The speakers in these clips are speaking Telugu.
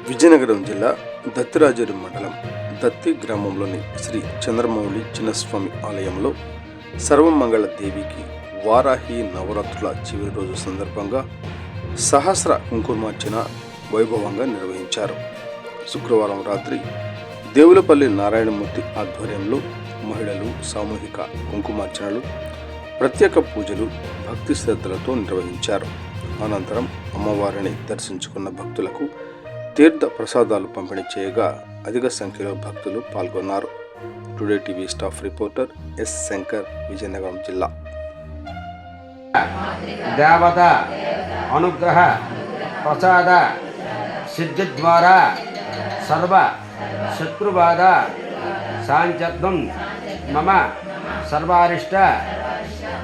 విజయనగరం జిల్లా దత్తిరాజేరు మండలం దత్తి గ్రామంలోని శ్రీ చంద్రమౌళి చిన్నస్వామి ఆలయంలో సర్వమంగళ దేవికి వారాహి నవరాత్రుల చివరి రోజు సందర్భంగా సహస్ర కుంకుమార్చన వైభవంగా నిర్వహించారు. శుక్రవారం రాత్రి దేవులపల్లి నారాయణమూర్తి ఆధ్వర్యంలో మహిళలు సామూహిక కుంకుమార్చనలు, ప్రత్యేక పూజలు భక్తి శ్రద్ధలతో నిర్వహించారు. అనంతరం అమ్మవారిని దర్శించుకున్న భక్తులకు తీర్థ ప్రసాదాలు పంపిణీ చేయగా అధిక సంఖ్యలో భక్తులు పాల్గొన్నారు. Today TV staff reporter yes Shankar, Vizianagaram జిల్లా. దేవత అనుగ్రహ ప్రసాద సిద్ధి ద్వారా సర్వ శత్రుబాధ శాంత్యత్వం మమ సర్వారిష్ట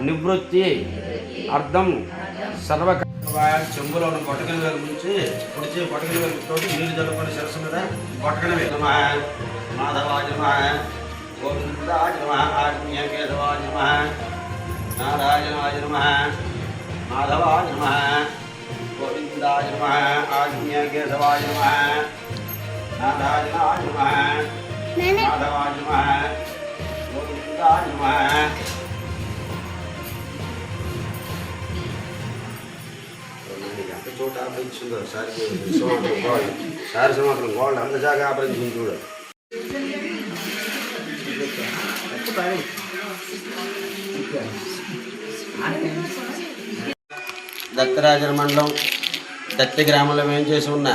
నివృత్తి అర్థం సర్వ చెంబులోని బొటకల నుంచి పొడిచే బొటకల తోటి నీళ్ళు జల్లుకొని శిరస్సు మీద బొటకన మాధవాజ గోవిందాజ ఆజ్ఞకేశవాజ నారాయణాయ మాధవాజ గోవిందాజ ఆజ్ఞకేశవాజ నారాయణాయ మాధవాజ గోవిందాజ చోట ఆపరించిందో సారి సంవత్సరం గోల్డ్ అంత జాగా ఆపరించింది చూడ. దత్తరాజన మండలం దత్తి గ్రామంలో ఏం చేసి ఉన్న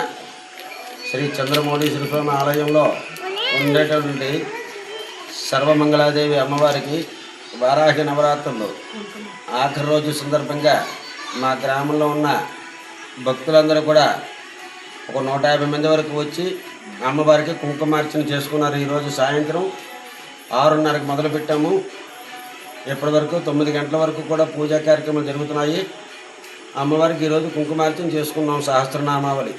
శ్రీ చంద్రమౌళి శ్రీస్వామి ఆలయంలో ఉండేటువంటి సర్వమంగళాదేవి అమ్మవారికి వారాహి నవరాత్రులు ఆఖరి రోజు సందర్భంగా మా గ్రామంలో ఉన్న భక్తులందరూ కూడా ఒక 150 మంది వరకు వచ్చి అమ్మవారికి కుంకుమార్చన చేసుకున్నారు. ఈరోజు సాయంత్రం 6:30కి మొదలుపెట్టాము. ఇప్పటి వరకు 9 గంటల వరకు కూడా పూజా కార్యక్రమాలు జరుగుతున్నాయి. అమ్మవారికి ఈరోజు కుంకుమార్చన చేసుకున్నాం. సహస్రనామావళి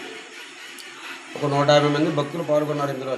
ఒక 150 మంది భక్తులు పాల్గొన్నారు ఇందులో.